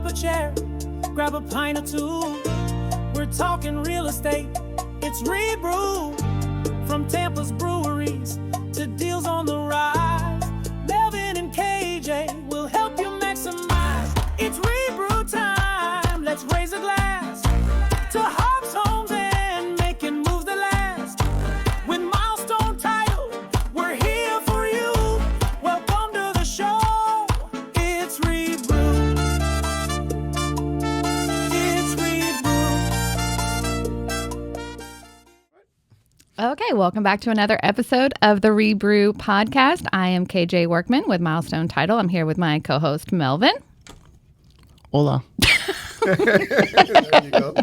up a chair, grab a pint or two. We're talking real estate. It's Re-Brew. From Tampa's breweries to deals on the rise. Melvin and KJ will help you maximize. It's Re-Brew time. Let's raise a glass to Hobbs Homes and making moves that last. With Milestone Title, we're here for you. Welcome to the show. It's Re-Brew. It's Re-Brew. Okay, welcome back to another episode of the Re-Brew Podcast. I am KJ Workman with Milestone Title. I'm here with my co-host, Melvin. Hola. There you go.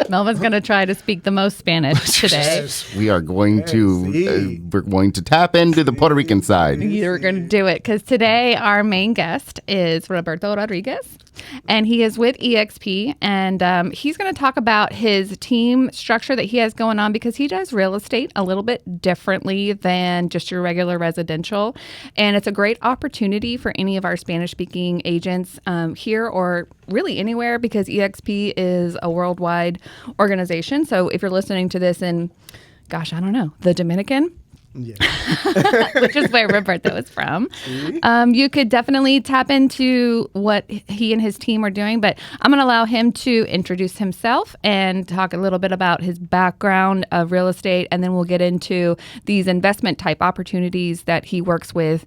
Melvin's going to try to speak the most Spanish today. Yes. We are going we're going to tap into the Puerto Rican side. You're going to do it because today our main guest is Roberto Rodriguez, and he is with EXP, and he's going to talk about his team structure that he has going on because he does real estate a little bit differently than just your regular residential, and it's a great opportunity for any of our Spanish-speaking agents here or really anywhere because EXP is a worldwide organization. So if you're listening to this in, gosh, I don't know, the Dominican, Yeah. which is where Roberto is from. You could definitely tap into what he and his team are doing, but I'm going to allow him to introduce himself and talk a little bit about his background of real estate, and then we'll get into these investment type opportunities that he works with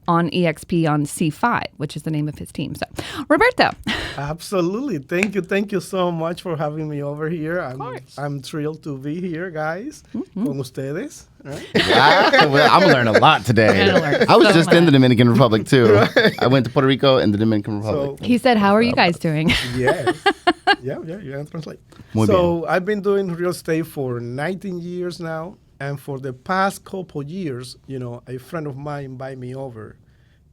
on EXP on C5, which is the name of his team. So, Roberto. Absolutely. Thank you so much for having me over here. I'm thrilled to be here, guys, con ustedes. Right? Yeah, well, I'm going to learn a lot today. I was just in the Dominican Republic, too. I went to Puerto Rico and the Dominican Republic. He said, how are you guys doing? Yes. Yeah, you can translate. Muy So I've been doing real estate for 19 years now. And for the past couple years, a friend of mine invited me over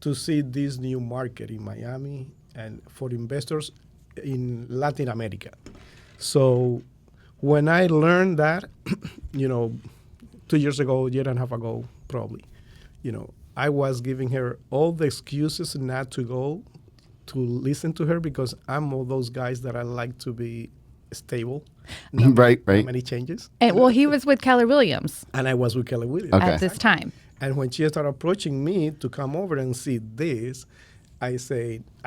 to see this new market in Miami and for investors in Latin America. So when I learned that, 2 years ago, year and a half ago, probably, I was giving her all the excuses not to go to listen to her because I'm all those guys that I like to be stable. Right. Not many changes. And, well, he was with Keller Williams And I was with Kelly Williams. Okay. at this time. And when she started approaching me to come over and see this, I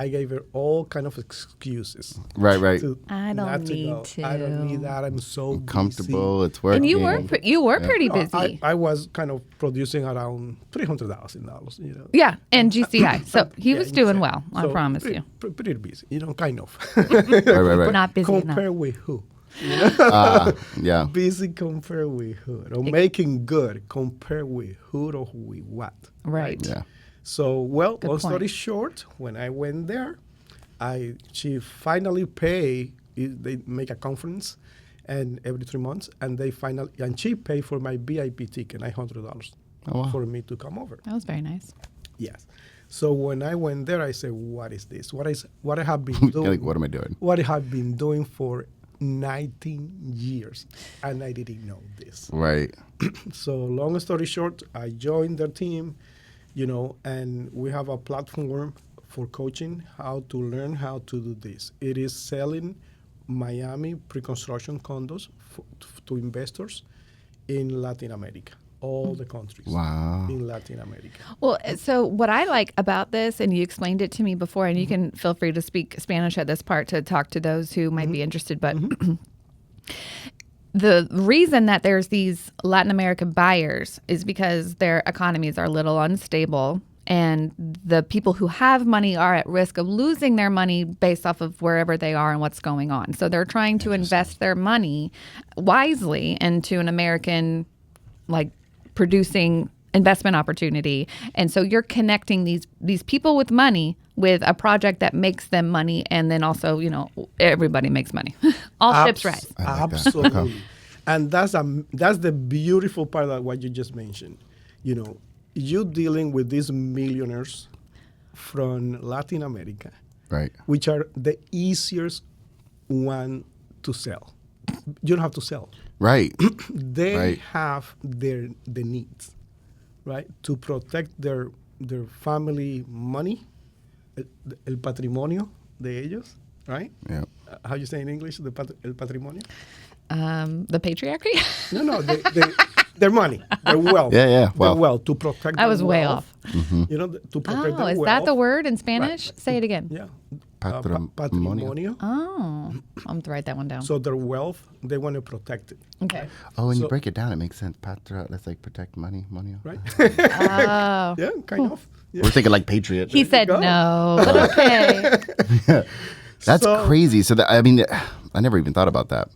gave her all kind of excuses. Right. to I don't not need go. to. I don't need that. I'm so Comfortable. busy. It's working. And you were pretty No, busy. I was kind of producing around $300,000. Yeah, and GCI. So he Yeah, was doing exactly. well, I So promise pretty, you. Pretty busy, kind of. Right. Not busy Compare enough. with who? Yeah. Busy compare with who? Or making good compare with who or with what? Right. Yeah. So, well, Good long story point. short, when I went there, she finally paid. They make a conference, and every 3 months, and she paid for my VIP ticket, $900 Oh, wow. for me to come over. That was very nice. Yes. So when I went there, I said, "What is this? What I have been doing? Like, what am I doing? What I have been doing for 19 years, and I didn't know this." Right. So long story short, I joined their team, and we have a platform for coaching how to learn how to do this. It is selling Miami pre-construction condos to investors in Latin America, all the countries Wow. in Latin America. Well, so what I like about this, and you explained it to me before, and you can feel free to speak Spanish at this part to talk to those who might be interested, but the reason that there's these Latin American buyers is because their economies are a little unstable, and the people who have money are at risk of losing their money based off of wherever they are and what's going on. So they're trying to invest their money wisely into an American, producing investment opportunity. And so you're connecting these people with money with a project that makes them money, and then also, everybody makes money. All ships rise. I like that. Absolutely. And that's the beautiful part of what you just mentioned. You dealing with these millionaires from Latin America, Right. which are the easiest one to sell. You don't have to sell. Right. They Right. have the needs, right, to protect their family money, el patrimonio de ellos, right? Yeah. How you say in English, el patrimonio? The patriarchy? No, their money, their wealth. Yeah, Their wealth. wealth, to protect I was their way wealth. off. You know, to protect Oh, their is wealth. that the word in Spanish? Right. Say it again. Yeah. Patrimonio. Oh, I'm going to write that one down. So their wealth, they want to protect it, Okay. Oh, when you So- break it down, it makes sense. Patra, that's like protect money. right? Oh. Yeah, kind of. Yeah. We're thinking like patriot. He said go. no, but okay. That's So- crazy. So I mean, I never even thought about that.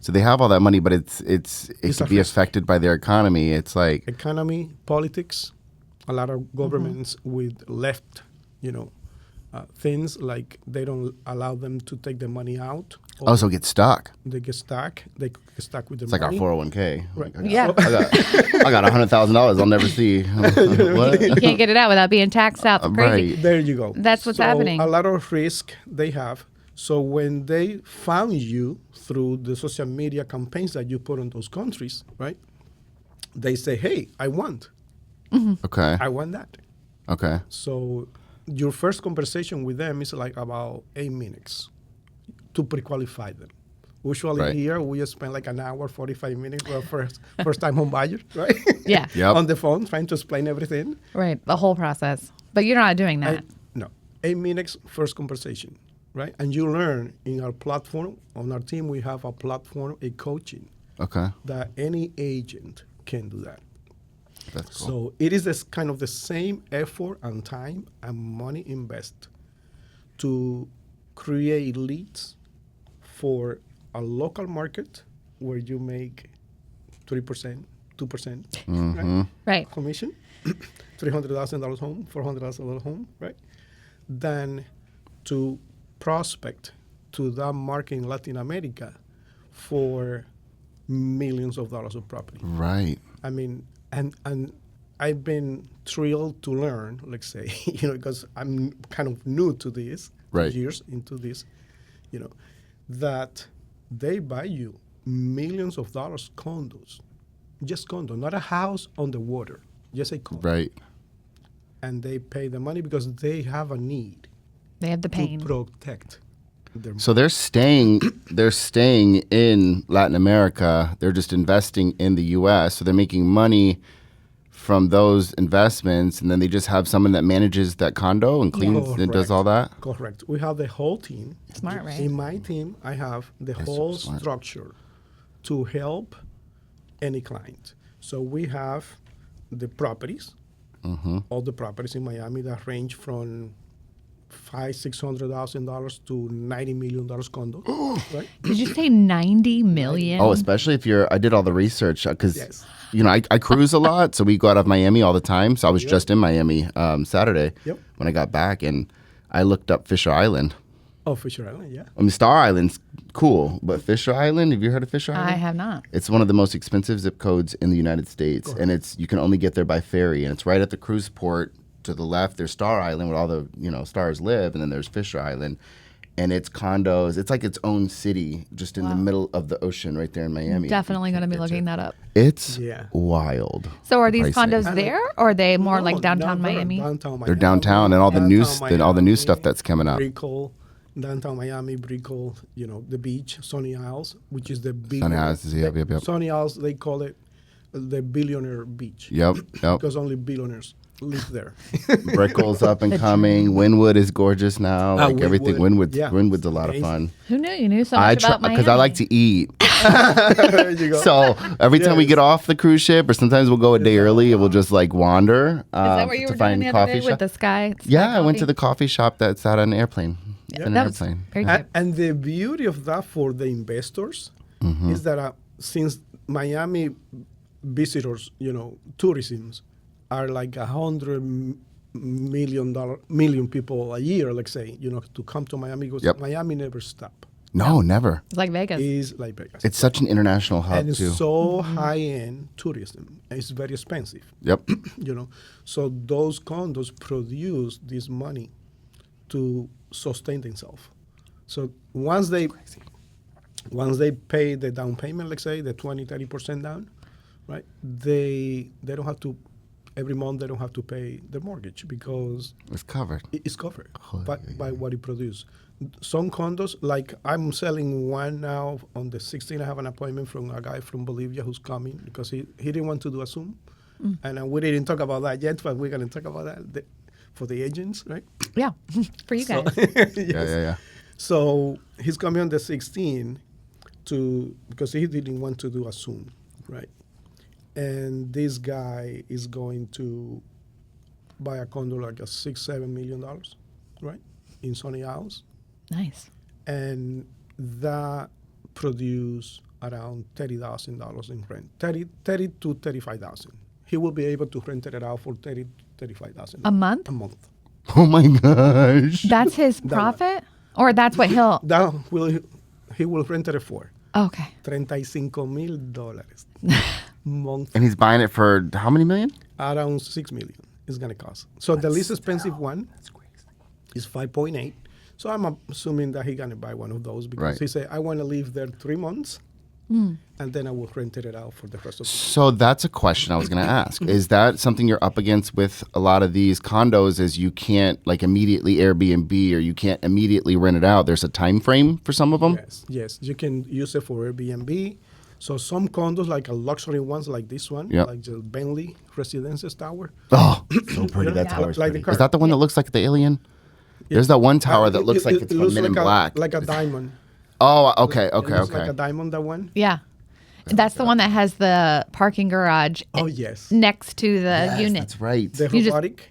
So they have all that money, but it It's could a be risk. affected by their economy. It's like Economy, politics, a lot of governments with left, things like they don't allow them to take the money out. Or oh, so it gets stuck. they get stuck. They get stuck with the It's like our money. 401k. Right. Yeah. I got $100,000 I'll never see. What? You can't get it out without being taxed out. It's crazy. Right. There you go. That's what's So happening. A lot of risk they have. So when they found you through the social media campaigns that you put on those countries, right? They say, "Hey, I want Okay. that." Okay. So your first conversation with them is like about 8 minutes to pre-qualify them. Usually Right. here we spend like an hour, 45 minutes for a first time home buyer, right? Yeah. Yep. On the phone, trying to explain everything. Right. The whole process. But you're not doing that. No, 8 minutes first conversation, right? And you learn in our platform, on our team, we have a platform, a coaching, Okay. that any agent can do that. That's cool. So it is this kind of the same effort and time and money invest to create leads for a local market where you make 3%, 2%, right? Right. Commission, $300,000 home, $400,000 home, right? Than to prospect to that market in Latin America for millions of dollars of property. Right. I mean, and I've been thrilled to learn, let's say, because I'm kind of new to this, Right. years into this, that they buy you millions of dollars condos, just condo, not a house on the water, just a condo. Right. And they pay the money because they have a need They have the pain. to protect their So they're staying in Latin America. They're just investing in the US. So they're making money from those investments, and then they just have someone that manages that condo and cleans and does Correct. all that. Correct. We have the whole team. Smart, right? In my team, I have the That's whole so smart. structure to help any client. So we have the properties, all the properties in Miami that range from $600,000 to $90 million condo, right? Did you say 90 million? Oh, especially if I did all the research because, Yes. I cruise a lot. So we go out of Miami all the time. So I was just in Miami Saturday Yep. when I got back, and I looked up Fisher Island. Oh, Fisher Island, yeah. I mean, Star Island's cool, but Fisher Island, have you heard of Fisher Island? I have not. It's one of the most expensive zip codes in the United States, and you can only get there by ferry, and it's right at the cruise port. To the left, there's Star Island where all the stars live, and then there's Fisher Island, and it's condos. It's like its own city, just in the middle of the ocean, right there in Miami. Definitely going to be looking that up. It's Yeah. wild. So are these Pricing. condos there, or are they more No, like downtown they're Miami? Downtown Miami. They're downtown, and all the Downtown new stuff that's coming up. Brickell, downtown Miami, Brickell, the beach, Sunny Isles, which is the big Sunny Isles, yep. Sunny Isles, they call it the billionaire beach. Yep. Because only billionaires live there. Brickell's up and coming. Wynwood is gorgeous now. Like everything. Wynwood, Wynwood's yeah. Wynwood's a lot of Amazing. fun. Who knew? You knew so much about Miami. Because I like to eat. There you go. So every time we Yes. get off the cruise ship, or sometimes we'll go a day early, and we'll just like wander. Is that what you to were doing find the other coffee day shop. with the Sky? Yeah, I went Coffee? to the coffee shop that's out on an airplane. It's in an That was airplane. very good. And the beauty of that for the investors Mm-hmm. is that since Miami visitors, tourism are like 100 million people a year, let's say, to come to Miami, because Yep. Miami never stop. No, never. It's like Vegas. It's like Vegas. It's such an international hub and it's too. so high-end tourism. And it's very expensive, Yep. So those condos produce this money to sustain themselves. So once they pay the down payment, let's say the 20-30% down, right? They don't have to every month they don't have to pay their mortgage because It's covered. it's covered Oh, by what it produces. Some condos, like I'm selling one now on the 16th. I have an appointment from a guy from Bolivia who's coming because he didn't want to do a Zoom. And we didn't talk about that yet, but we're going to talk about that for the agents, right? Yeah, for you guys. Yes. Yeah. So he's coming on the 16th because he didn't want to do a Zoom, right? And this guy is going to buy a condo like a $6-7 million, right, in Sunny House, Nice. and that produce around $30,000 in rent, 30 to 35,000. He will be able to rent it out for 30 to 35,000 A month? A month. Oh my gosh. That's his profit? Or that's what he'll... He will rent it for Okay. $35,000 month. And he's buying it for how many million? Around $6 million is going to cost. So the least expensive one is 5.8. So I'm assuming that he's going to buy one of those because Right. he said, I want to live there 3 months and then I will rent it out for the rest of the So that's a question I was going to ask. Is that something you're up against with a lot of these condos is you can't like immediately Airbnb or you can't immediately rent it out? There's a time frame for some of them? Yes. You can use it for Airbnb. So some condos, like a luxury ones like this one, Yep. like the Bentley Residences Tower. Oh, so pretty. That Yeah. tower's Like the pretty. car. Is that the one that looks like the alien? There's that one tower that looks like it's it from looks Men in like Black. like a diamond. Oh, okay. It looks like a diamond, that one. Yeah. That's the one that has the parking garage Oh, yes. next to the Yes, unit. that's right. The You just- robotic.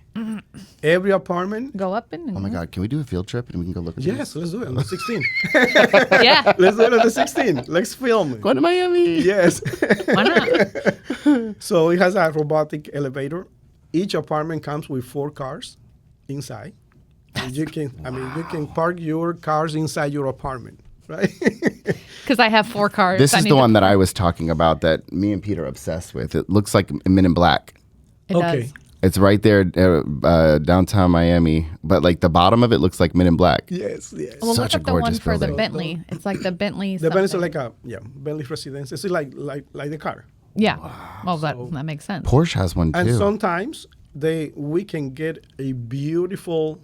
Every apartment. Go up and... Oh my God. Can we do a field trip and we can go look at Yes, let's do it on the 16th. Yeah. Let's do it on the 16th. Let's film. Going to Miami. Yes. Why not? So it has a robotic elevator. Each apartment comes with 4 cars inside. And you can park your cars inside your apartment, right? Because I have 4 cars. This I is need the to- one that I was talking about that me and Peter are obsessed with. It looks like Men in Black. It Okay. does. It's right there, downtown Miami. But like the bottom of it looks like Men in Black. Yes. Well, Such look a at the one gorgeous for the building. Bentley. It's like the Bentley The Bentley is something. like Bentley residence. It's like the car. Yeah. Well, that makes sense. Porsche has one And too. sometimes we can get a beautiful,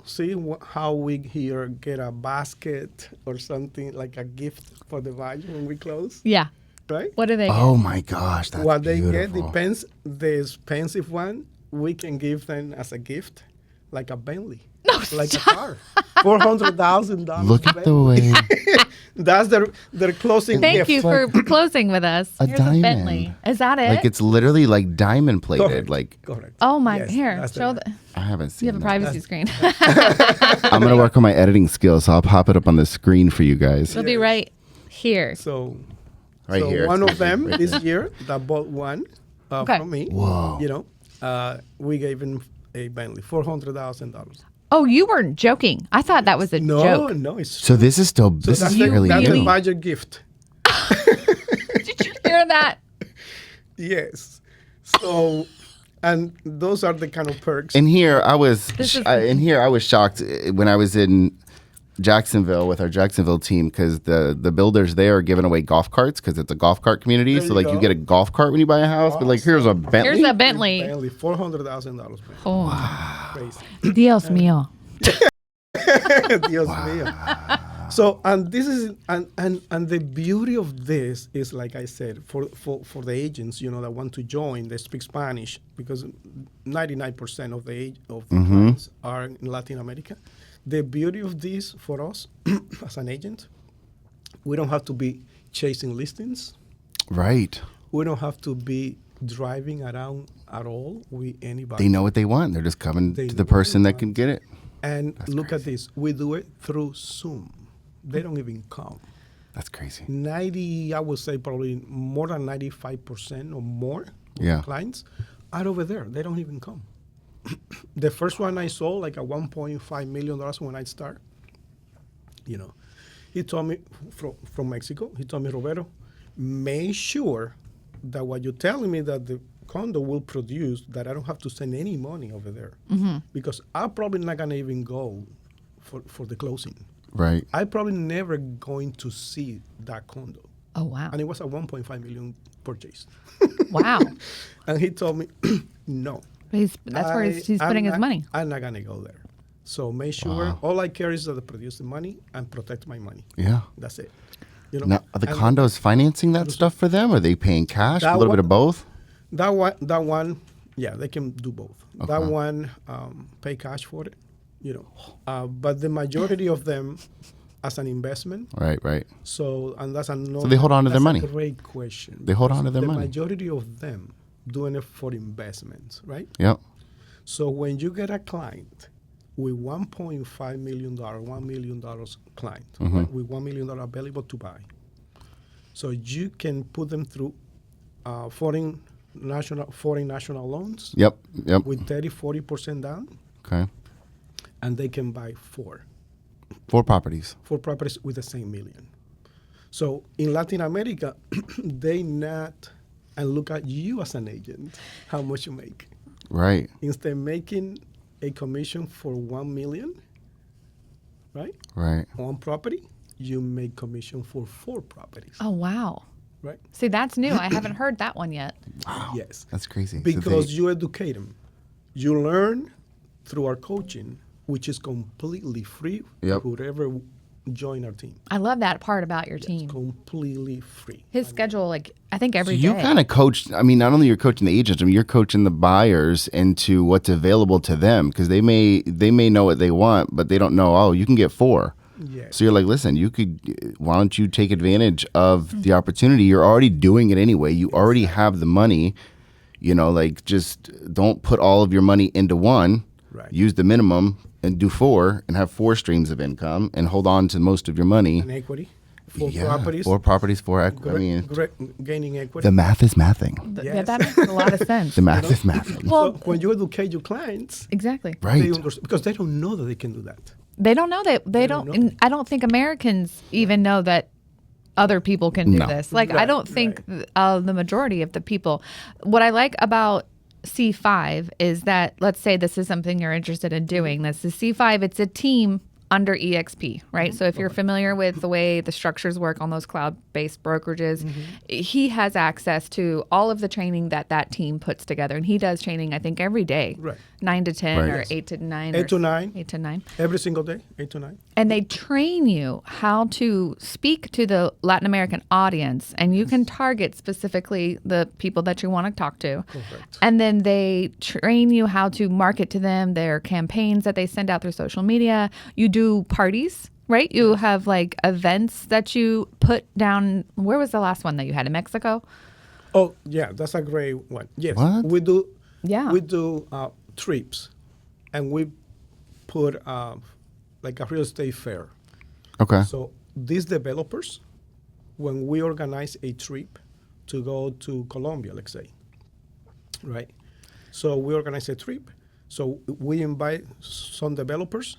how we here get a basket or something like a gift for the value when we close, Yeah. right? What do they Oh my gosh, that's What they beautiful. get depends. The expensive one, we can give them as a gift, like a Bentley, like a car, $400,000. Look at the way That's their closing Thank gift. you for closing with us. A Here's diamond. a Bentley. Is that it? like it's literally like diamond plated. Correct. Like Correct. oh my, Yes, here, that's show the- the, I haven't seen. you have a that. privacy screen. I'm gonna work on my editing skills, so I'll pop it up on the screen for you guys. It'll be right here. So, Right here. one It's of gonna be them right this there. year that bought one Okay. from me. Whoa. We gave him a Bentley, $400,000. Oh, you weren't joking. I thought that was a No, joke. no, it's So this is still this that's is the, fairly that's the new. budget gift. Did you hear that? Yes. So, and those are the kind of perks. In here, I was This is- I was shocked when I was in Jacksonville with our Jacksonville team because the builders there are giving away golf carts because it's a golf cart community. There So you like you go. get a golf cart when you buy a house, but like here's a Bentley. Here's a Bentley. Bentley, $400,000. Oh, Crazy. Dios mío. Dios mío. So, and this is and the beauty of this is, like I said, for the agents, that want to join, they speak Spanish, because 99% of the clients are in Latin America. The beauty of this for us as an agent, we don't have to be chasing listings. Right. We don't have to be driving around at all with anybody. They know what they want. They're just coming They to know the what person they that can get it. And look at this. We do it through Zoom. They don't even come. That's crazy. 90, I would say probably more than 95% or more of Yeah. clients are over there. They don't even come. The first one I sold, like a $1.5 million when I start, he told me from Mexico, he told me, Roberto, make sure that what you're telling me that the condo will produce, that I don't have to send any money over there. Because I'm probably not going to even go for the closing. Right. I probably never going to see that condo. Oh, wow. And it was a 1.5 million purchase. Wow. And he told me, no, That's where he's putting his money. I'm not gonna go there. So make sure all I care is that I produce the money and protect my money. Yeah. That's it. You know. Now, are the condos financing that stuff for them? Are they paying cash? A little bit of both? That one, yeah, they can do both. Okay. That one, pay cash for it, you know. But the majority of them, as an investment. Right. So, and that's another. So they hold on to their money. That's a great question. They hold on to their money. The majority of them doing it for investments, right? Yep. So when you get a client with $1.5 million, $1 million client, right, with $1 million available to buy, so you can put them through foreign national loans. Yep. With 30-40% down. Okay. And they can buy 4 properties with the same million. So in Latin America, they not and look at you as an agent, how much you make. Right. Instead of making a commission for 1 million, right? Right. On property, you make commission for 4 properties. Oh, wow. Right? See, that's new. I haven't heard that one yet. Wow. Yes. That's crazy. Because you educate them. You learn through our coaching, which is completely free for whoever join our team. I love that part about your team. It's completely free. His schedule, like, I think every day. You kind of coach, I mean, not only you're coaching the agents, I mean, you're coaching the buyers into what's available to them, because they may know what they want, but they don't know, oh, you can get 4. Yes. So you're like, listen, why don't you take advantage of the opportunity? You're already doing it anyway. You already have the money, you know, like, just don't put all of your money into one. Right. Use the minimum and do 4 and have 4 streams of income and hold on to most of your money. And equity. 4 properties. 4 properties, 4 equity. I mean, gaining equity. the math is mathing. Yeah, Yes. that makes a lot of sense. The math is mathing. Well, So when you educate your clients, exactly. Right. they understand, because they don't know that they can do that. They don't know that. They don't don't. know. I don't think Americans even know that other people can do No. this. Like, I Right, don't think the majority of the people. What I like about C5 is that, let's say this is something you're interested in doing. This is C5. It's a team under EXP, right? So if you're familiar with the way the structures work on those cloud-based brokerages, he has access to all of the training that team puts together. And he does training, I think, every day. Right. 9 to 10 Right. or Yes. 8 to 9. 8 to 9. 8 to 9. Every single day, 8 to 9. And they train you how to speak to the Latin American audience, and you can target specifically the people that you want to talk to. Correct. And then they train you how to market to them, their campaigns that they send out through social media. You do parties, right? You have like events that you put down. Where was the last one that you had in Mexico? Oh, yeah, that's a great one. Yes. What? We do Yeah. trips, and we put like a real estate fair. Okay. So these developers, when we organize a trip to go to Colombia, let's say, right? So we organize a trip. So we invite some developers.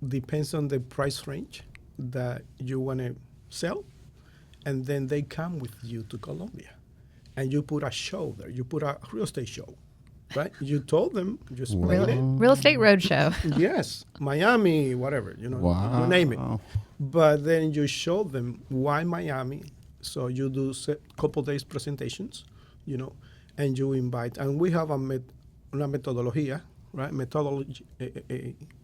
Depends on the price range that you want to sell, and then they come with you to Colombia, and you put a show there. You put a real estate show, right? You told them, you explain it. Real Estate Roadshow. Yes, Miami, whatever, you know, you name it. But then you show them why Miami. So you do a couple days presentations, you know, and you invite. And we have una metodología, right? Methodology,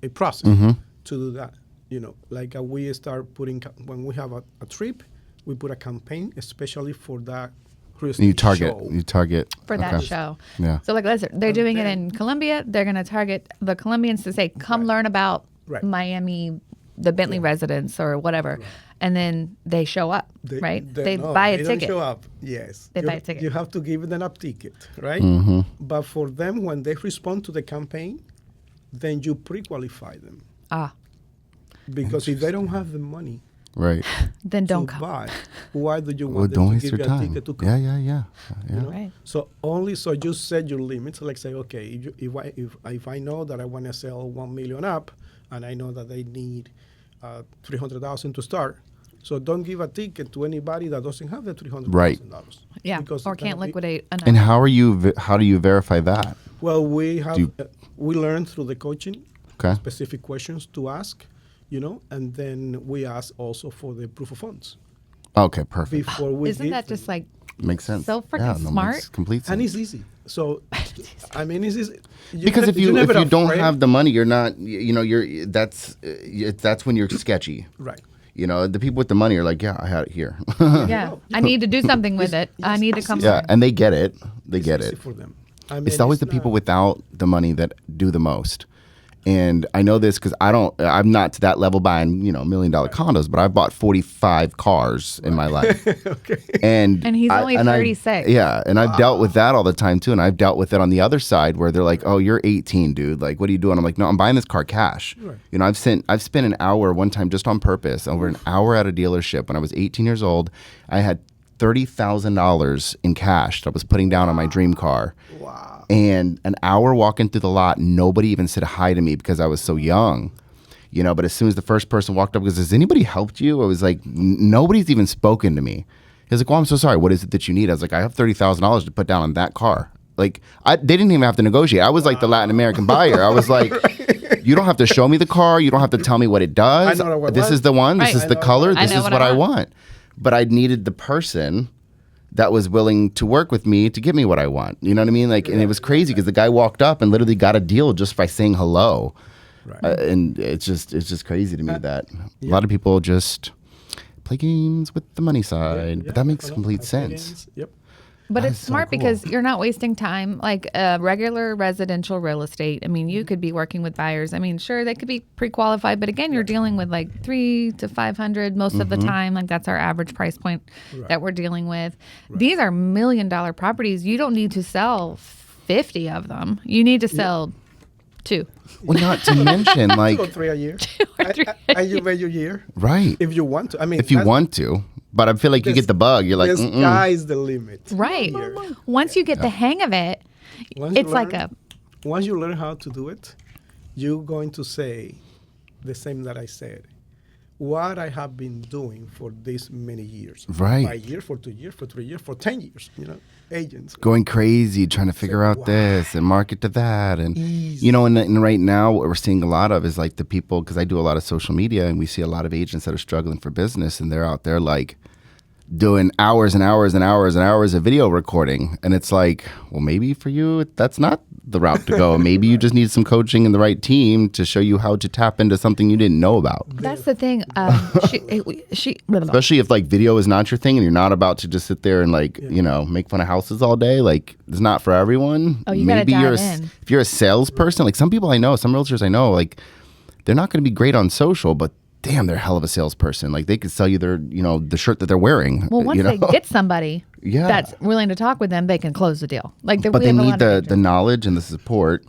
a process to do that. You know, like we start putting, when we have a trip, we put a campaign, especially for that real estate You target show. For that show. Yeah. So like, listen, they're doing it in Colombia. They're going to target the Colombians to say, come learn about Miami, the Bentley residence or whatever. And then they show up, right? They buy a ticket. They don't show up, yes. They buy a ticket. You have to give them a ticket, right? But for them, when they respond to the campaign, then you pre-qualify them. Because if they don't have the money Right. Then don't to come. buy, why do you Well, want don't them waste to give your you a time. ticket to come? Yeah. You know? Right. So you set your limits. Like say, okay, if I know that I want to sell 1 million up, and I know that they need 300,000 to start, so don't give a ticket to anybody that doesn't have the $300,000. Right. Yeah. Because Or it's can't gonna be- liquidate enough. And how do you verify that? Well, we have Do we learn through the coaching Okay. specific questions to ask, you know, and then we ask also for the proof of funds Okay, perfect. before we Isn't give that them. just like Makes sense. so freaking no, smart? Makes complete sense. And it's easy. So I mean, Because if you don't afraid. have the money, you're not. That's when you're sketchy. Right. The people with the money are like, yeah, I had it here. Yeah, I need to do something with it. I need to come. Yeah, and they get it. They get Easy it. for them. I mean, It's always the people without the money that do the most. And I know this because I'm not to that level buying, $1 million condos, but I've bought 45 cars in my life. Okay. And he's only 36. Yeah. And I've dealt with that all the time too. And I've dealt with it on the other side where they're like, oh, you're 18, dude. Like, what are you doing? I'm like, no, I'm buying this car cash. Right. I've spent an hour one time just on purpose, over an hour at a dealership when I was 18 years old. I had $30,000 in cash that I was putting down on my dream car. Wow. And an hour walking through the lot, nobody even said hi to me because I was so young. But as soon as the first person walked up, goes, has anybody helped you? I was like, nobody's even spoken to me. He was like, well, I'm so sorry. What is it that you need? I was like, I have $30,000 to put down on that car. Like, they didn't even have to negotiate. I was like the Latin American buyer. I was like, you don't have to show me the car. You don't have to tell me what it does. I know what This is the one. This Right. is the color. I This know is what what I I want. want. But I needed the person that was willing to work with me to give me what I want. You know what I mean? Like, and it was crazy because the guy walked up and literally got a deal just by saying hello. Right. And it's just crazy to me that a lot of people just play games with the money side, but that makes complete sense. Yep. But That it's is so smart cool. because you're not wasting time. Like regular residential real estate, I mean, you could be working with buyers. I mean, sure, they could be pre-qualified, but again, you're dealing with like 300 to 500 most of the time. Like that's our average price point that we're dealing with. These are $1 million properties. You don't need to sell 50 of them. You need to sell 2. Well, not to mention, like, 2 or 3 a year. or 3 And you pay your year right. if you want to. I mean, If you want to, but I feel like you get the bug. You're like, the sky's the limit. Right. Once you get the hang of it, Once you it's like learn- Once you learn how to do it, you're going to say the same that I said. What I have been doing for this many years. Right. For a year, for 2 years, for 3 years, for 10 years, agents. going crazy trying to figure out this and market to that. And, Easy. and right now what we're seeing a lot of is like the people, because I do a lot of social media and we see a lot of agents that are struggling for business and they're out there like doing hours and hours and hours and hours of video recording. And it's like, well, maybe for you, that's not the route to go. Maybe you just need some coaching and the right team to show you how to tap into something you didn't know about. that's the thing. She Especially if like video is not your thing and you're not about to just sit there and like, make fun of houses all day. Like it's not for everyone. Oh, you gotta you're dive in. if you're a salesperson, like some people I know, some realtors I know, like they're not going to be great on social, but damn, they're a hell of a salesperson. Like they could sell you their, the shirt that they're wearing. Well, once they get somebody Yeah. that's willing to talk with them, they can close the deal. Like, but they need the knowledge and the support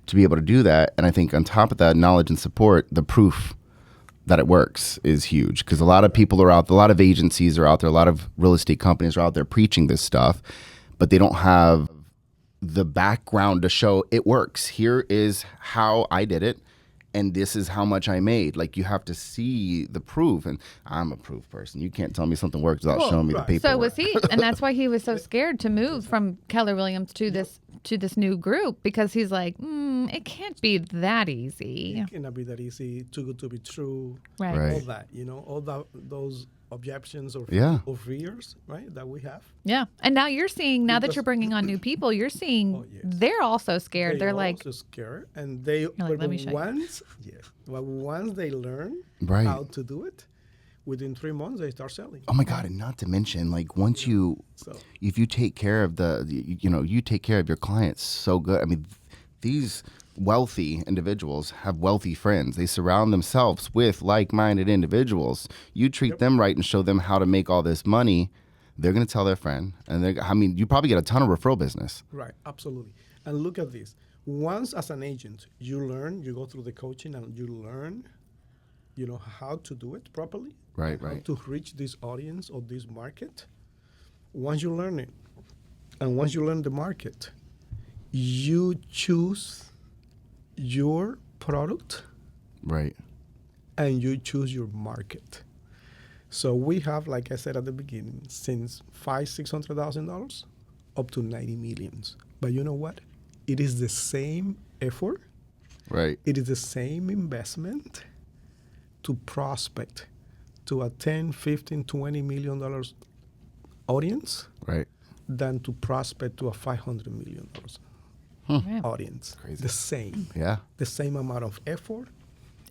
to be able to do that. And I think on top of that knowledge and support, the proof that it works is huge because a lot of people are out, a lot of agencies are out there, a lot of real estate companies are out there preaching this stuff, but they don't have the background to show it works. Here is how I did it. And this is how much I made. Like you have to see the proof, and I'm a proof person. You can't tell me something works without showing me the paperwork. So was he, and that's why he was so scared to move from Keller Williams to this new group because he's like, it can't be that easy. It cannot be that easy, too good to be true. Right. Right. All that, all those objections or fears, right, that we have. Yeah. And now you're seeing, now that you're bringing on new people, you're seeing they're also scared. They're like, also scared, and they like, "Let me show you." once they learn Right. how to do it, within 3 months they start selling. Oh my God. And not to mention, like once So if you take care of you take care of your clients so good. I mean, these wealthy individuals have wealthy friends. They surround themselves with like-minded individuals. You treat them right and show them how to make all this money, they're going to tell their friend. And you probably get a ton of referral business. right, absolutely. And look at this. Once as an agent, you learn, you go through the coaching and you learn, how to do it properly. Right, how right. to reach this audience or this market. Once you learn it, and once you learn the market, you choose your product Right. and you choose your market. So we have, like I said at the beginning, since $600,000 up to 90 millions. But you know what? It is the same effort. Right. It is the same investment to prospect to a 10, 15, 20 million dollars audience Right. than to prospect to a $500 million audience. Crazy. The same. Yeah. The same amount of effort.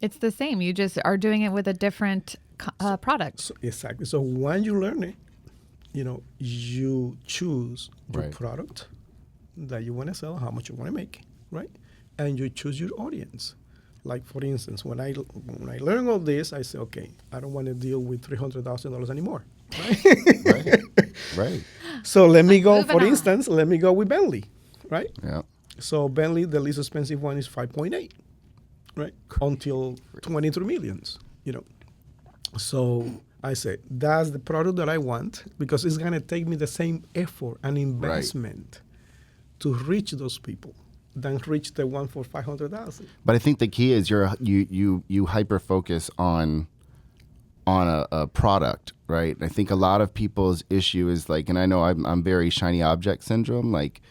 It's the same. You just are doing it with a different product. So, exactly. So when you learn it, you choose your Right. product that you want to sell, how much you want to make, right? And you choose your audience. Like for instance, when I learn all this, I say, okay, I don't want to deal with $300,000 anymore. Right. Right. So let me go. Moving For on. instance, let me go with Bentley, right? Yeah. So Bentley, the least expensive one is 5.8, right? Until 23 millions, So I say that's the product that I want because it's gonna take me the same effort and investment to reach those people than reach the one for 500,000. But I think the key is you hyper focus on a product, right? I think a lot of people's issue is like, and I know I'm very shiny object syndrome. Like,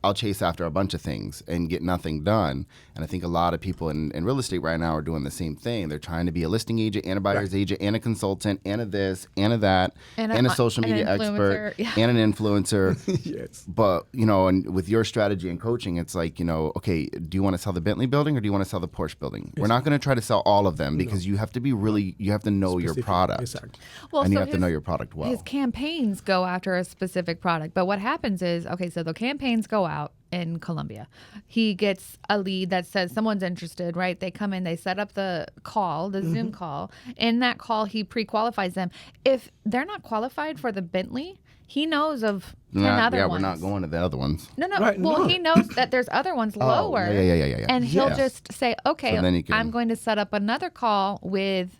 I'll chase after a bunch of things and get nothing done. And I think a lot of people in real estate right now are doing the same thing. They're trying to be a listing agent and a buyer's agent and a consultant and a this and a that and a social media expert and an influencer. Yes. But, and with your strategy and coaching, it's like, okay, do you want to sell the Bentley building or do you want to sell the Porsche building? We're not going to try to sell all of them because you have to be you have to know your Specific. product. Exactly. Well, And you so have to know your product well. His campaigns go after a specific product. But what happens is, so the campaigns go out in Colombia. He gets a lead that says someone's interested, right? They come in, they set up the call, the Zoom call. In that call, he pre-qualifies them. If they're not qualified for the Bentley, he knows of 10 other ones. We're not going to the other ones. No. Right, well, no. he knows that there's other ones lower. Yeah. And he'll Yeah. just say, okay, So then he can- I'm going to set up another call with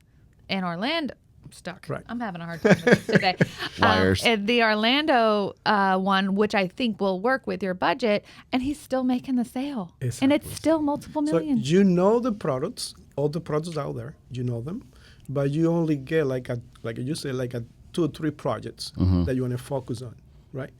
an Orlando. Stuck. Right. I'm having a hard time with this today. Wires. And the Orlando one, which I think will work with your budget, and he's still making the sale. And it's Exactly. still multiple So millions. you know the products, all the products out there, you know them, but you only get like you say, like a 2 or 3 projects that you want to focus on, right?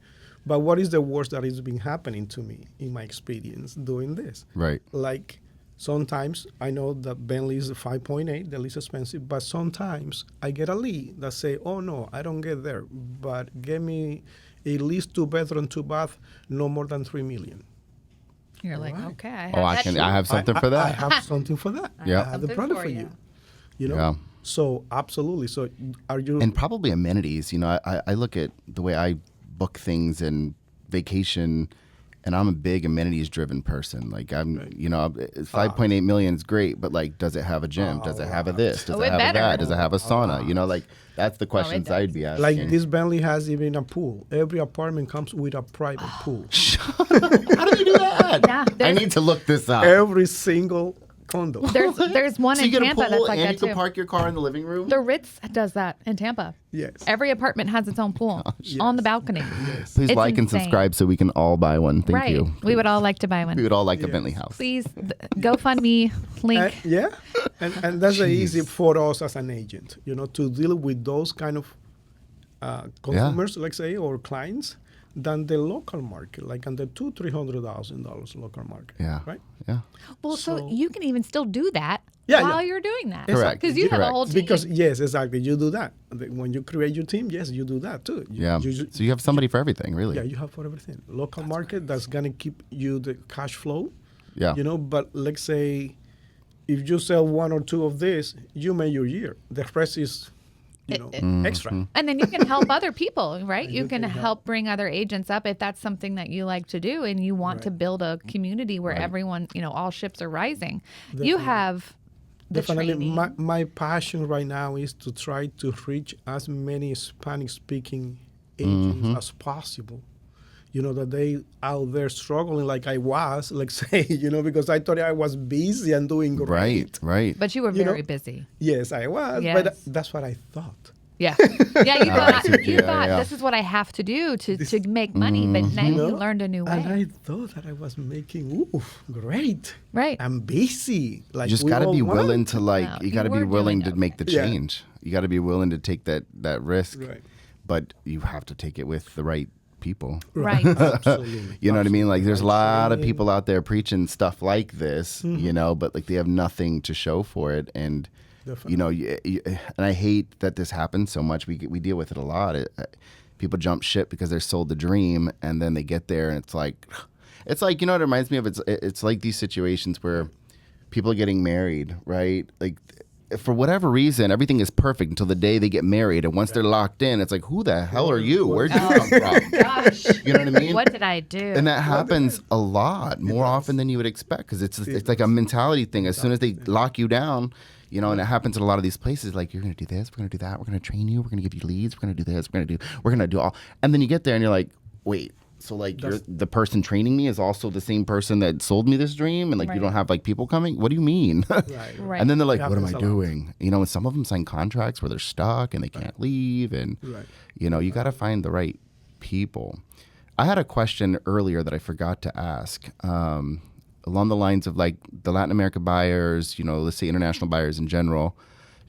But what is the worst that has been happening to me in my experience doing this? Right. Like sometimes I know that Bentley is 5.8, the least expensive, but sometimes I get a lead that say, oh no, I don't get there, but give me at least 2-bedroom, 2-bath, no more than 3 million. You're like, Right. okay. I Oh, I have something for that. I have something for that. Yeah. I have the Something product for for you. you. Yeah. So absolutely. So are you? And probably amenities. I look at the way I book things and vacation, and I'm a big amenities driven person. Like I'm, 5.8 million is great, but like, does it have a gym? Does it have a this? Does Oh, it it have better. a that? Does it have a sauna? Like that's the questions does. I'd be asking. like this Bentley has even a pool. Every apartment comes with a private pool. How do you do that? Yeah, I there's- need to look this up. Every single condo. There's one So in you get a Tampa pool that's like and that you can too. park your car in the living room. The Ritz does that in Tampa. Yes. Every apartment has its own pool on the balcony. Please It's like and insane. subscribe so we can all buy one. Thank Right. you. We would all like to buy one. We would all like a Bentley house. Please, GoFundMe link. Yeah. And that's easy for us as an agent, to deal with those kind of consumers, let's say, or clients, than the local market, like on the $200,000-$300,000 local market. Yeah. Right. Yeah. Well, so So- you can even still do that Yeah, while yeah. you're doing that. Correct. Because you have a Correct. whole team. Because yes, exactly, you do that. When you create your team, yes, you do that too. Yeah. So you have somebody for everything, really. Yeah, you have for everything. Local market that's gonna keep you the cash flow. Yeah. But let's say if you sell 1 or 2 of this, you make your year. The rest is, extra. And then you can help other people, right? You can help bring other agents up if that's something that you like to do and you want to build a community where everyone, all ships are rising. You have the Definitely, training. my passion right now is to try to reach as many Spanish-speaking agents as possible. That they out there struggling like I was, like say, because I thought I was busy and doing great. Right. But you were You know, very busy. Yes, I was, Yes. but that's what I thought. Yeah. Yeah, you thought, yeah. this is what I have to do to make money, but now you learned a new way. And I thought that I was making, great. Right. I'm busy. Like You just we got to all be want. willing to No, you you got to be were willing doing to make the Yeah. change. You got to be willing to take that risk. Right. But you have to take it with the right people. Right. Absolutely. You know what I mean? Like there's a lot of Training. people out there preaching stuff like this, but like they have nothing to show for it. And, and I hate that this happens so much. We deal with it a lot. People jump ship because they're sold the dream and then they get there and it's like, It's like, you know what it reminds me of? It's like these situations where people are getting married, right? Like, for whatever reason, everything is perfect until the day they get married. And once they're locked in, it's like, who the hell are you? Where'd you come from? Gosh. You know what I mean? What did I do? And that happens a lot, more often than you would expect, because it's like a mentality thing. As soon as they lock you down, you know, and it happens in a lot of these places, like, you're going to do this, we're going to do that, we're going to train you, we're going to give you leads, we're going to do this, we're going to do all. And then you get there and you're like, wait. So, like, the person training me is also the same person that sold me this dream, and, like, you don't have, like, people coming? What do you mean? Right. And then they're like, what am I doing? You know, and some of them sign contracts where they're stuck and they can't leave, and, you know, you got to find the right people. I had a question earlier that I forgot to ask, along the lines of, like, the Latin America buyers, you know, let's say international buyers in general.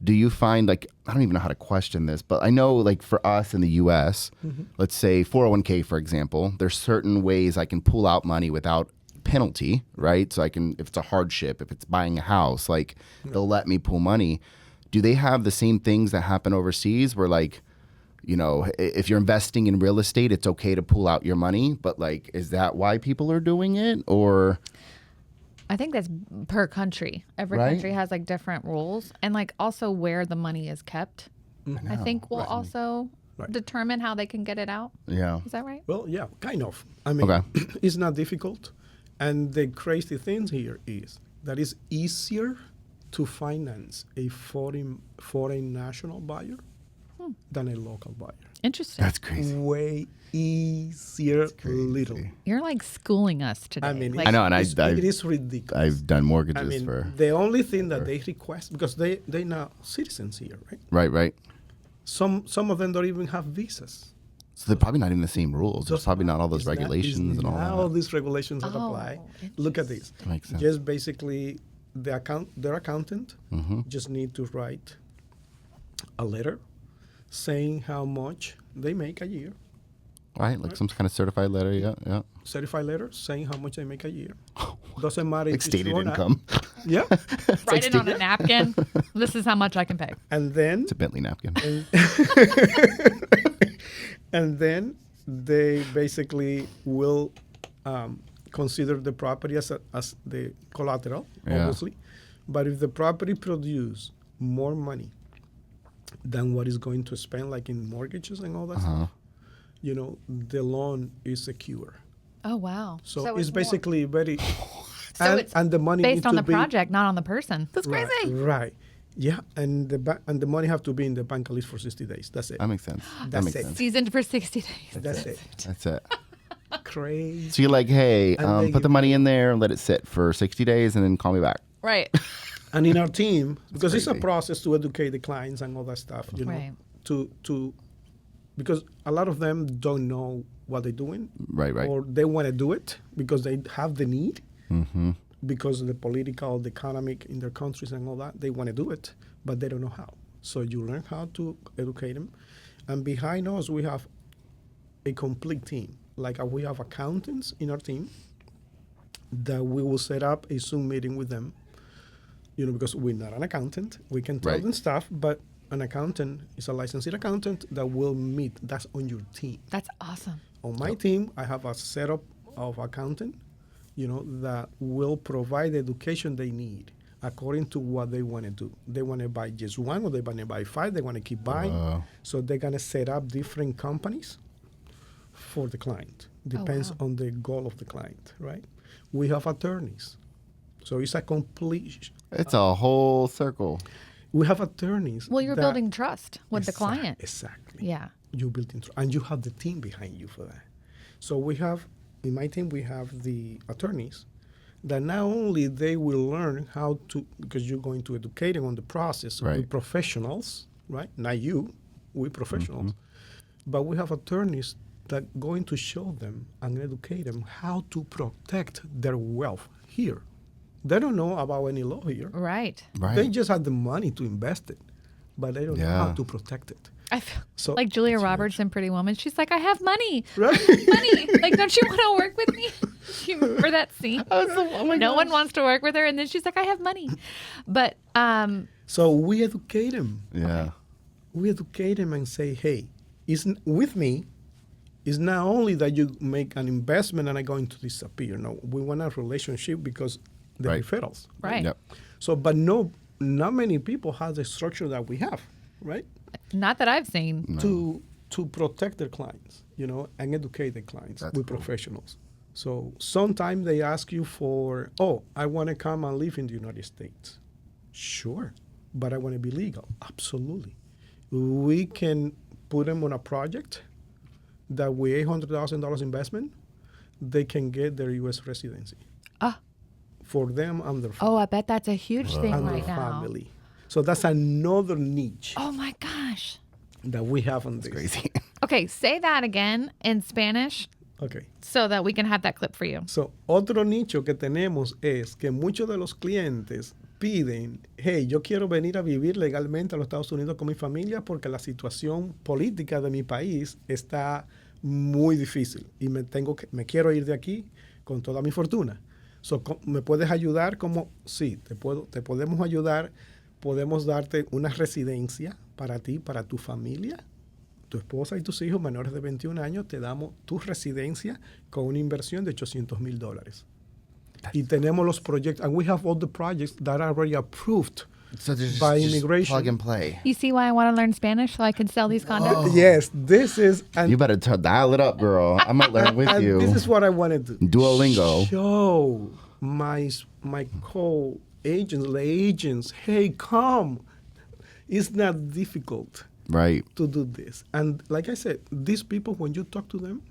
Do you find, like, I don't even know how to question this, but I know, like, for us in the U.S., let's say 401k, for example, there's certain ways I can pull out money without penalty, right? So I can, if it's a hardship, if it's buying a house, like, they'll let me pull money. Do they have the same things that happen overseas where, like, you know, if you're investing in real estate, it's okay to pull out your money, but, like, is that why people are doing it, or... I think that's per country. Every country has like different rules, and like also where the money is kept. I think will also determine how they can get it out. Yeah. Is that right? Well, yeah, kind of. I mean, it's not difficult. And the crazy thing here is that it's easier to finance a foreign national buyer than a local buyer. Interesting. That's crazy. Way easier, little. You're like schooling us today. I mean, like, I know, and it is ridiculous. I've done mortgages I mean, for... the only thing that they request, because they now citizens here, right? Right. Some of them don't even have visas. So they're probably not even the same rules. There's probably not all those It's regulations and all that. All these regulations that apply. Look at this. That makes sense. Just basically, their accountant just need to write a letter saying how much they make a year. Right, like some kind of certified letter, yeah. Certified letter saying how much they make a year. Doesn't matter Like if it's stated true or not. income. Yeah. write it on a napkin. This is how much I can pay. And then It's a Bentley napkin. and then they basically will consider the property as the collateral, obviously. But if the property produce more money than what is going to spend, like in mortgages and all that stuff, you know, the loan is secure. Oh wow! So it's basically very, So it's and the money based needs on to the be, project, not on the person. That's crazy. Right. Yeah, and the money have to be in the bank at least for 60 days. That's it. That makes sense. That That's makes it. sense. Seasoned for 60 days. That's it. That's it. Crazy. So you're like, hey, And they put the give money in there and let it sit for 60 days and then call me back. Right. And in our team, because it's a crazy. process to educate the clients and all that stuff, you know, Right. to because a lot of them don't know what they're doing, Right. or they want to do it because they have the need, Mm-hmm. because of the political, the economic in their countries and all that. They want to do it, but they don't know how. So you learn how to educate them. And behind us, we have a complete team. Like we have accountants in our team that we will set up a Zoom meeting with them, you know, because we're not an accountant. We can tell Right. them stuff, but an accountant is a licensed accountant that will meet. That's on your team. That's awesome. On my team, I have a setup of accountant, you know, that will provide the education they need according to what they want to do. They want to buy just one, or they want to buy 5. They want to keep buying. So they're going to set up different companies for the client. Depends on the goal of the client, right? We have attorneys. So it's a complete... It's a whole circle. We have attorneys. Well, you're that- building trust with the client. Exactly. Yeah. You build and you have the team behind you for that. So we have, in my team, we have the attorneys that not only they will learn how to, because you're going to educate them on the process Right. with professionals, right? Not you, we professionals. But we have attorneys that going to show them and educate them how to protect their wealth here. They don't know about any law here. Right. Right. They just have the money to invest it, but they don't know how Yeah. to protect it. I feel So- like Julia Roberts in Pretty Woman. She's like, I have money. Right? Money. Like, don't you want to work with me? You remember that scene? No one wants to work with her, and then she's like, I have money. But So we educate them. Yeah. We educate them and say, hey, with me, It's not only that you make an investment and are going to disappear. No, we want a relationship because the Right. referrals. Right. Yep. So, but no, not many people have the structure that we have, right? Not that I've seen. To protect their clients, and educate their clients That's with cool. professionals. So sometimes they ask you for, I want to come and live in the United States. Sure, but I want to be legal. Absolutely. We can put them on a project that with $800,000 investment, they can get their U.S. residency Ah. for them and their, Oh, I bet that's a huge thing and their right now. family. So that's another niche Oh my gosh. that we have on this. Crazy. Okay, say that again in Spanish Okay. so that we can have that clip for you. So, otro nicho que tenemos es que muchos de los clientes piden, hey, yo quiero venir a vivir legalmente a los Estados Unidos con mi familia porque la situación política de mi país está muy difícil y me quiero ir de aquí con toda mi fortuna. So, ¿me puedes ayudar? Como, sí, te podemos ayudar. Podemos darte una residencia para ti, para tu familia, tu esposa y tus hijos menores de 21 años, te damos tu residencia con una inversión de $800,000. Y tenemos los proyectos, and we have all the projects that are already approved So there's by just immigration. plug and play. You see why I want to learn Spanish so I can sell these condos? Yes, this is, and, You better dial it up, girl. I might learn with and you. this is what I want to do. Duolingo. Show my co-agents, the agents, hey, come. It's not difficult Right. to do this. And like I said, these people, when you talk to them,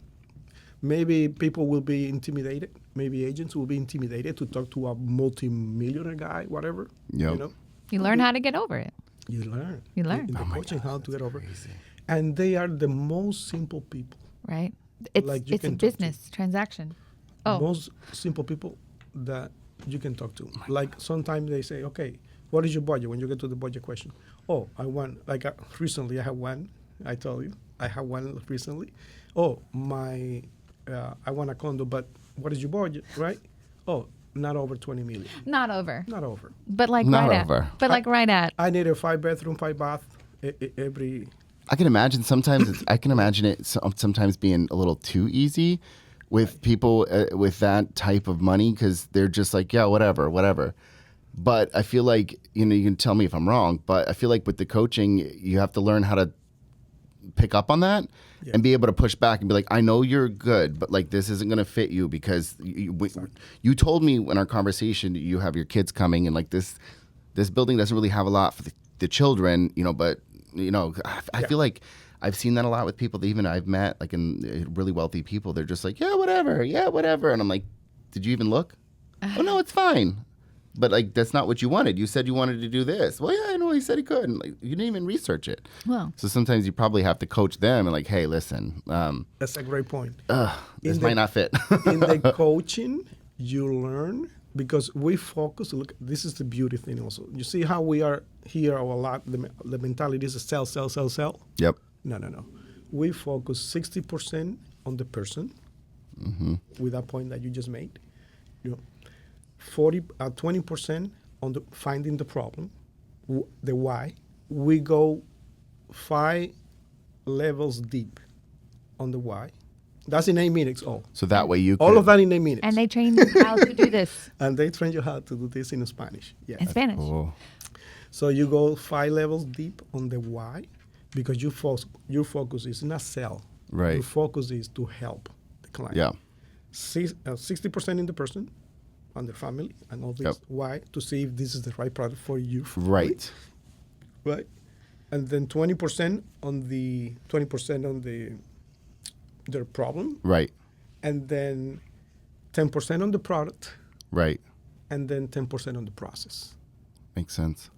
maybe people will be intimidated. Maybe agents will be intimidated to talk to a multi-millionaire guy, whatever. Yep. You learn how to get over it. You learn. You learn. In the coaching, how to get over. And they are the most simple people. Right? It's Like you it's a can talk to. business transaction. Oh, Most simple people that you can talk to. Like sometimes they say, okay, what is your budget? When you get to the budget question, I want, recently I had one, I told you, I had one recently. I want a condo, but what is your budget, right? Not over 20 million. not over. Not over. But like Not right over. at. But like right at. I need a 5-bedroom, 5-bath every. I can imagine sometimes. I can imagine it sometimes being a little too easy with people with that type of money because they're just like, yeah, whatever. But I feel like you can tell me if I'm wrong. But I feel like with the coaching, you have to learn how to pick up on that and be able to push back and be like, I know you're good, but like this isn't going to fit you because you told me in our conversation you have your kids coming and like this building doesn't really have a lot for the children, but I feel like I've seen that a lot with people that even I've met, like in really wealthy people. They're just like, yeah, whatever. And I'm like, did you even look? Oh no, it's fine. But like that's not what you wanted. You said you wanted to do this. Well, yeah, I know. He said he could. And like you didn't even research it. Well. So sometimes you probably have to coach them and like, hey, listen. That's a great point. This might not fit. In the coaching, you learn because we focus. Look, this is the beauty thing. Also, you see how we are here a lot. The mentality is sell. Yep. No. We focus 60% on the person with that point that you just made. 20% on the finding the problem, the why. We go 5 levels deep on the why. That's in 8 minutes. So that way you All of that in 8 minutes. And they train you how to do this And they train you how to do this in Spanish. Yeah. in Spanish. Cool. So you go 5 levels deep on the why because your focus is not sell. Right. Your focus is to help the client. Yeah. 60% in the person and the family and all this. Yep. Why? To see if this is the right product for you. Right. Right. And then 20% on their problem. Right. And then 10% on the product. Right. And then 10% on the process. Makes sense.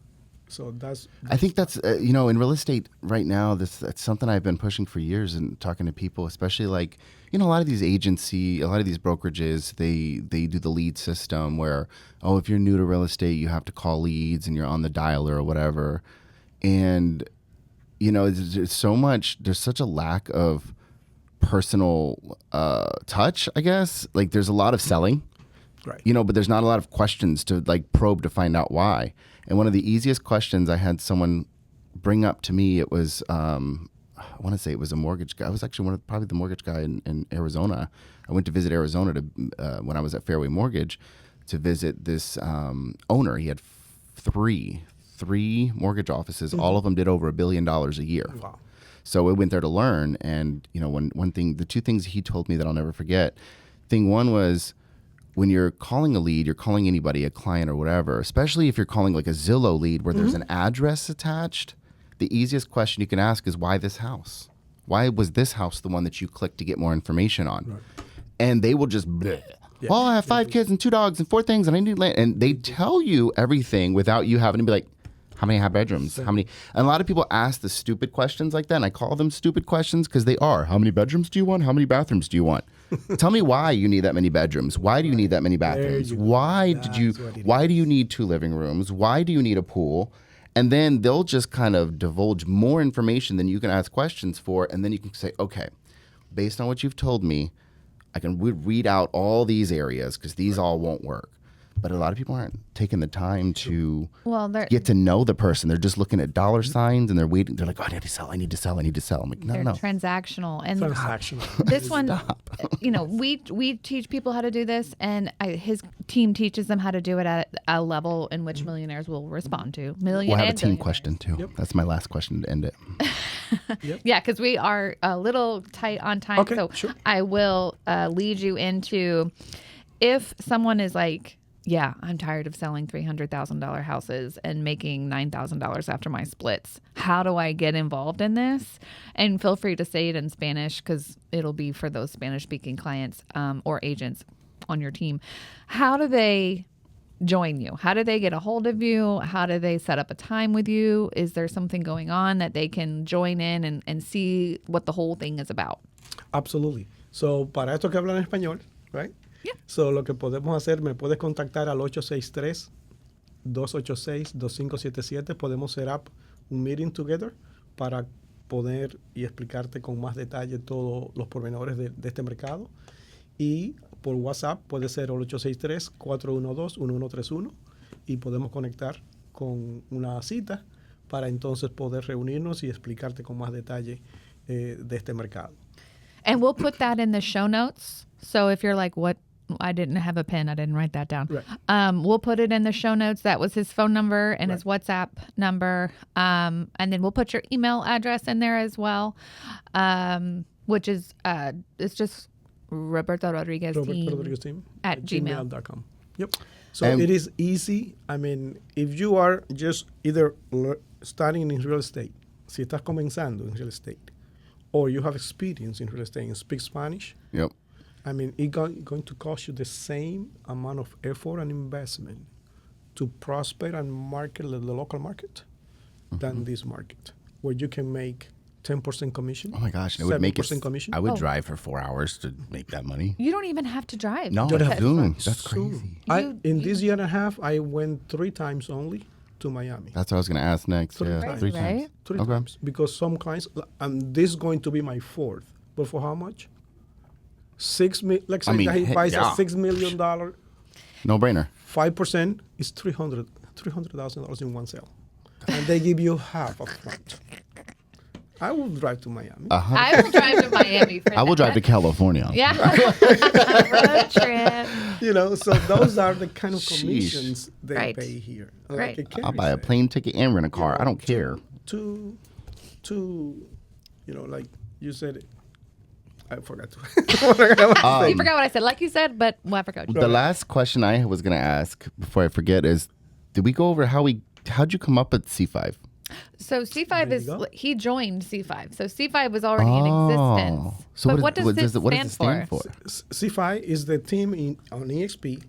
So that's I think that's in real estate right now. That's something I've been pushing for years and talking to people, especially like a lot of these brokerages. They do the lead system where if you're new to real estate, you have to call leads and you're on the dialer or whatever. And there's such a lack of personal touch. I guess like there's a lot of selling. right. But there's not a lot of questions to like probe to find out why. And one of the easiest questions I had someone bring up to me, it was, I want to say it was a mortgage guy. I was actually probably the mortgage guy in Arizona. I went to visit Arizona when I was at Fairway Mortgage to visit this owner. He had three mortgage offices. All of them did over $1 billion a year. Wow. So we went there to learn. And, the two things he told me that I'll never forget, thing one was, when you're calling a lead, you're calling anybody, a client or whatever, especially if you're calling like a Zillow lead where there's an address attached, the easiest question you can ask is, why this house? Why was this house the one that you clicked to get more information on? Right. And they will just, bleh. Yeah. Well, I have 5 kids and 2 dogs and 4 things and I need land. And they tell you everything without you having to be like, how many have bedrooms? How many? And a lot of people ask the stupid questions like that. And I call them stupid questions because they are. How many bedrooms do you want? How many bathrooms do you want? Tell me why you need that many bedrooms. Why do you need that many bathrooms? Why do you need 2 living rooms? Why do you need a pool? And then they'll just kind of divulge more information than you can ask questions for. And then you can say, okay, based on what you've told me, I can read out all these areas because these all won't work. But a lot of people aren't taking the time to get to know the person. They're just looking at dollar signs and they're waiting. They're like, oh, I need to sell. I'm like, no. Transactional. And transactional. This one, we teach people how to do this, and his team teaches them how to do it at a level in which millionaires will respond to. We'll have a team question too. Yep. That's my last question to end it. Yep. Yeah, because we are a little tight on time. Okay, so sure. I will lead you into, if someone is like, yeah, I'm tired of selling $300,000 houses and making $9,000 after my splits. How do I get involved in this? And feel free to say it in Spanish because it'll be for those Spanish-speaking clients or agents on your team. How do they join you? How do they get a hold of you? How do they set up a time with you? Is there something going on that they can join in and see what the whole thing is about? Absolutely. So, para esto que hablan español, right? Yeah. So, lo que podemos hacer, me puedes contactar al 863-286-2577. Podemos set up un meeting together para poder y explicarte con más detalle todos los pormenores de este mercado. Y por WhatsApp puede ser el 863-412-1131 y podemos conectar con una cita para entonces poder reunirnos y explicarte con más detalle de este mercado. And we'll put that in the show notes. So if you're like, what? I didn't have a pen. I didn't write that down. Right. We'll put it in the show notes. That was his phone number and his WhatsApp number. And then we'll put your email address in there as well, which is it's just Roberto Rodriguez team at gmail.com. Yep. So it is easy. I mean, if you are just either starting in real estate, si estás comenzando en real estate, or you have experience in real estate and speak Spanish, yep. I mean, it's going to cost you the same amount of effort and investment to prosper and market the local market than this market, where you can make 10% commission. Oh my gosh, it would make it. Commission. I would drive for 4 hours to make that money. You don't even have to drive. No, that's crazy. This year and a half, I went 3 times only to Miami. That's what I was going to ask next. 3 times. 3 times. 3 times. Because some clients, and this is going to be my 4th, but for how much? Let's say that he buys a $6 million. No brainer. 5% is $300,000 in one sale, and they give you half up front. I will drive to Miami. I will drive to Miami. I will drive to California. Yeah, road trip. So those are the kind of commissions they pay here. Right. Like I'll buy a plane ticket and rent a car. I don't care. To like you said. I forgot to. You forgot what I said. Like you said, but I forgot. The last question I was going to ask before I forget is, did we go over how'd you come up at C5? So C5 he joined C5. So C5 was already in existence. So but what does it stand for? C5 is the team on EXP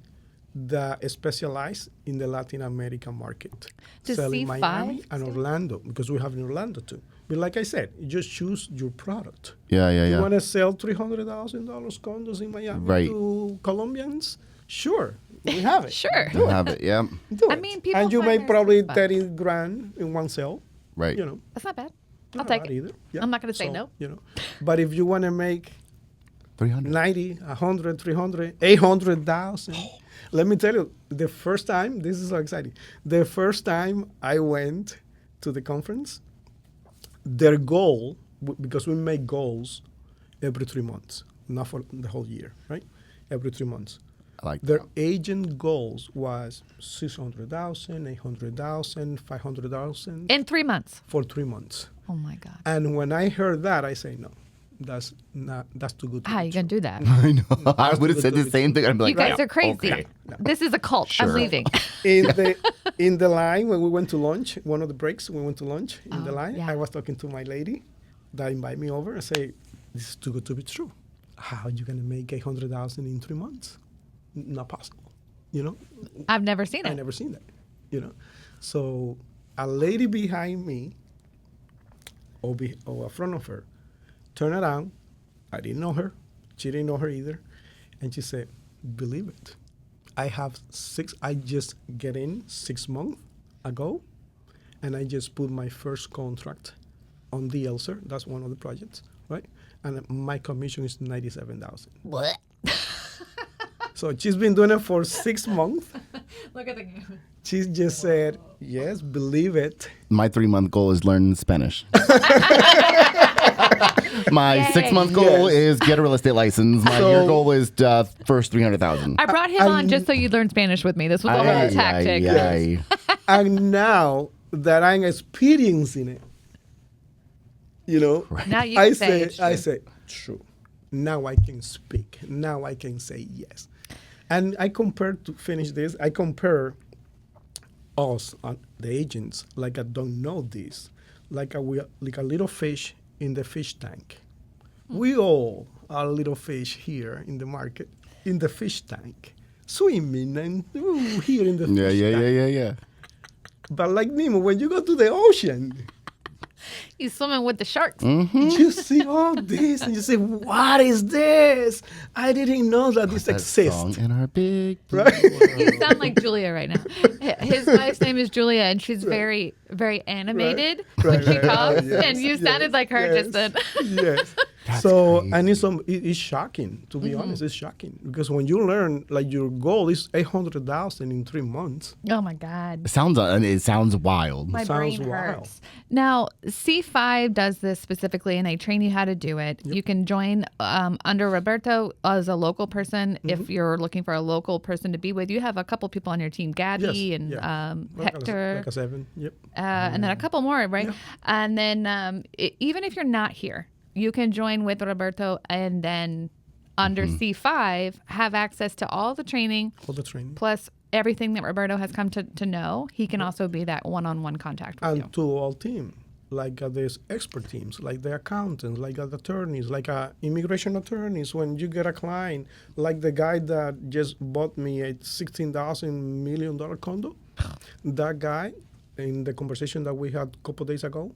that specialize in the Latin American market. Selling C5 Miami and Orlando, because we have in Orlando too. But like I said, you just choose your product. Yeah. You want to sell $300,000 condos in Miami to Colombians? Sure, we have it. Sure. We have it, yeah. I mean, people and you make probably $30,000 in one sale. Right. That's not bad. I'll take it. Either. Yeah. I'm not going to say no. But if you want to make 300, 90, 100, 300, 800,000. Let me tell you, the first time, this is so exciting. The first time I went to the conference, their goal because we make goals every 3 months, not for the whole year, right? Every 3 months. I like Their that. agent goals was 600,000, 800,000, 500,000 In 3 months. for 3 months. Oh my God. And when I heard that, I say, no, that's too good to How be you gonna true. do that? I know. I would have said the same thing. I'd be like, You guys yeah, are crazy. okay. This is a cult. I'm Sure. leaving. In the line when we went to lunch, one of the breaks we went to lunch in the Oh, line, yeah. I was talking to my lady that invited me over and say, this is too good to be true. How are you gonna make 800,000 in 3 months? Not possible. You know, I've never seen I it. never seen that. You know, so a lady behind me or in front of her turned around. I didn't know her. She didn't know her either, and she said, "Believe it, I just get in 6 months ago, and I just put my first contract on the Elser. That's one of the projects, right? And my commission is 97,000. What? So she's been doing it for 6 months. Look at the. She just said, yes, believe it. My 3-month goal is learn Spanish. My Yay. 6-month goal Yes. is get a real estate license. Your goal is first 300,000. I brought him on just so you'd learn Spanish with me. This was all Ay, a tactic. ay, ay. And now that I'm experiencing it, you know, Now you can say it's I true. say, true. Now I can speak. Now I can say yes. And I compare, to finish this, I compare us, the agents, like I don't know this, like a little fish in the fish tank. We all are little fish here in the market, in the fish tank, swimming and here in the fish tank. Yeah. But like Nemo, when you go to the ocean, He's swimming with the sharks. you see all this and you say, what is this? I didn't know that this That song exists. in our big blue Right? You sound like Julia right now. His wife's name is Julia, and she's very, very animated when she Right. talks. Yes, And you yes, sounded like her just then. Yes. That's So, crazy. and it's shocking, to be honest. It's shocking because when you learn, like your goal is 800,000 in 3 months. Oh my God. It sounds wild. My Sounds brain wild. hurts. Now, C5 does this specifically, and they train you how to do it. You can join under Roberto as a local person if you're looking for a local person to be with. You have a couple people on your team, Gabby Yes, and yeah. Hector, Like a 7. Yep. and then a couple more, right? Yeah. And then even if you're not here, you can join with Roberto and then under C5 have access to all the training All the training. plus everything that Roberto has come to know. He can also be that one-on-one contact with you. And to all team, like there's expert teams, like the accountants, like the attorneys, like immigration attorneys. When you get a client, like the guy that just bought me a $16,000 million condo, that guy, in the conversation that we had a couple days ago,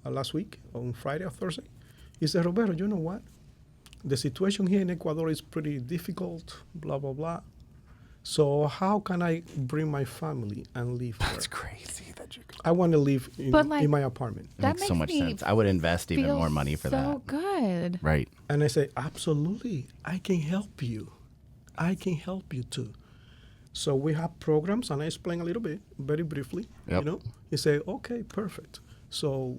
last week, on Friday or Thursday, he said, Roberto, you know what? The situation here in Ecuador is pretty difficult, blah, blah, blah. So how can I bring my family and live That's there? crazy that you I want to live in, But, like, in my apartment. That makes so much me sense. I would invest even feel more money for so that. good. Right. And I say, absolutely, I can help you. I can help you too. So we have programs, and I explain a little bit, very briefly. Yep. You know, you say, okay, perfect. So,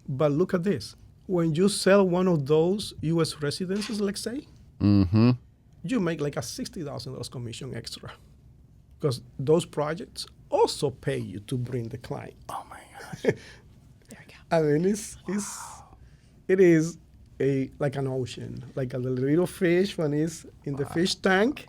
but look at this. When you sell one of those U.S. residences, let's say, you make like a $60,000 commission extra, because those projects also pay you to bring the client. Oh my gosh. There we go. I mean, it is like an ocean, like a little fish when it's in the fish tank,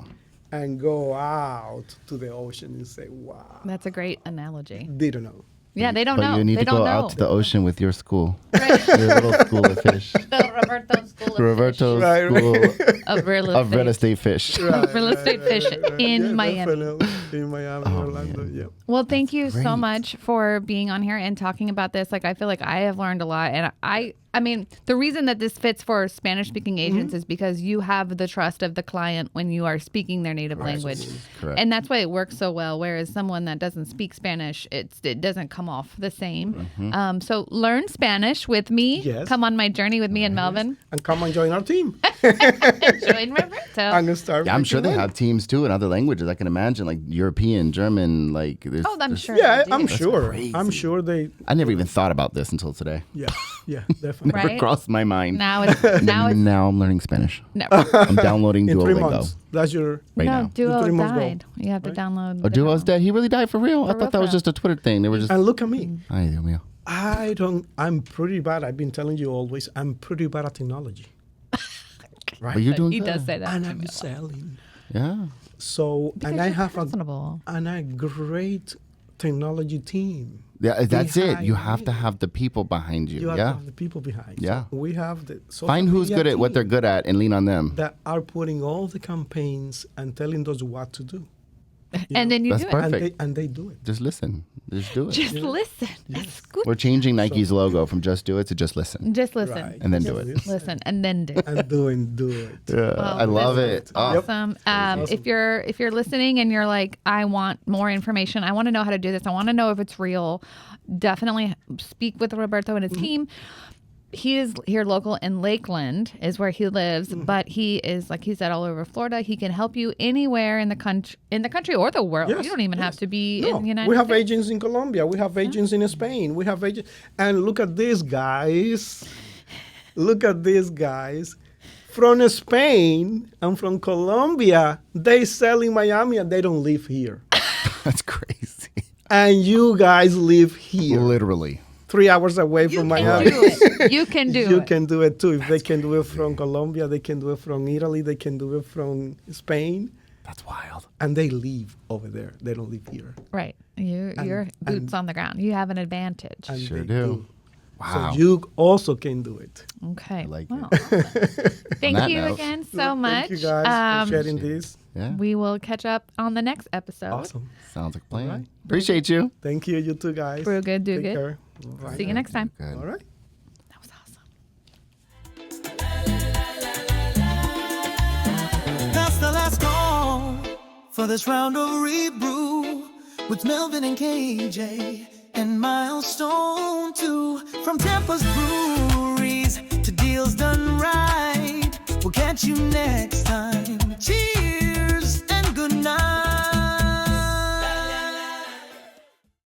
and go out to the ocean and say, "Wow, That's a great analogy. didn't know." Yeah, they don't But know. you need they to don't go know. out to the ocean with your school. Your little school of fish. The Roberto School of Roberto's Right, right. School of real of real estate. estate fish. Of real estate fish in Yeah, Miami. definitely. In Miami, Orlando. man. Yeah. Well, thank you so great. much for being on here and talking about this. Like, I feel like I have learned a lot. And I mean, the reason that this fits for Spanish speaking agents is because you have the trust of the client when you are speaking their native language. Correct. And that's why it works so well. Whereas someone that doesn't speak Spanish, it doesn't come off the same. So learn Spanish with me. Yes. Come on my journey with me and Melvin. And come and join our team. Join Roberto. I'm gonna start. Yeah, I'm sure they making have teams too in other languages. I can imagine, like European, German, like. Oh, I'm sure. Yeah, they do. I'm sure. crazy. I'm sure they. I never even thought about this until today. Yeah, definitely. Right. Never crossed my mind. Now it's Now I'm learning Spanish. no. I'm downloading In 3 Duolingo months. That's your. right no, now. Duo 3 months ago. died. You have to download. Oh, Duo's dead. He really died for real. I For thought that was real. just a Twitter thing. They were just. And look at me. Ay, Dios mío. I'm pretty bad. I've been telling you always. I'm pretty bad at technology. Right. But you're doing He good. does say that. And to I'm me. selling. Yeah. So Because and I you're have personable. a great technology team. Yeah, that's it. You Behind have to me. have the people behind you. You have yeah. to have the people behind. Yeah. So we have the social Find who's media good at what team they're good at and lean on them. that are putting all the campaigns and telling us what to do. And then you That's do perfect. it. And they do it. Just listen. Just do it. Just listen. Escucha. We're changing Nike's logo from just do it to just listen. Just listen. Right. And then do it. Listen and then do. And do it. Yeah, Well, I love this it. is Oh, Awesome. If you're listening and you're like, I want more information, I want to know how to do this, I want to know if it's real, definitely speak with Roberto and his team. He is here local in Lakeland is where he lives, but he is, like he said, all over Florida. He can help you anywhere in the country or the world. Yes, You don't even have to be No, in the United we have States. agents in Colombia. We have agents in Spain. We have agents. And look at these guys. Look at these guys. From Spain and from Colombia, they sell in Miami and they don't live here. that's crazy. And you guys live here. Literally. 3 hours away You from can Miami. do it. You can do You it. can do it too. If they can do it from Colombia, they can do it from Italy, they can do it from Spain. That's wild. And they live over there. They don't live here. Right. You're boots on the ground. You have an advantage. And Sure they do. Wow. So you also can do it. Okay. like well, it. Thank that you note. again so much. Thank you guys for sharing this. Yeah. We will catch up on the next episode. Awesome. Sounds like a plan. All right. Appreciate you. Thank you, you two guys. Brew good, do Take good. care. Bye. See you next time. Good. All right. That was awesome. That's the last call for this round of Re-Brew with Melvin and KJ and Milestone too. From Tampa's breweries to deals done right. We'll catch you next time. Cheers.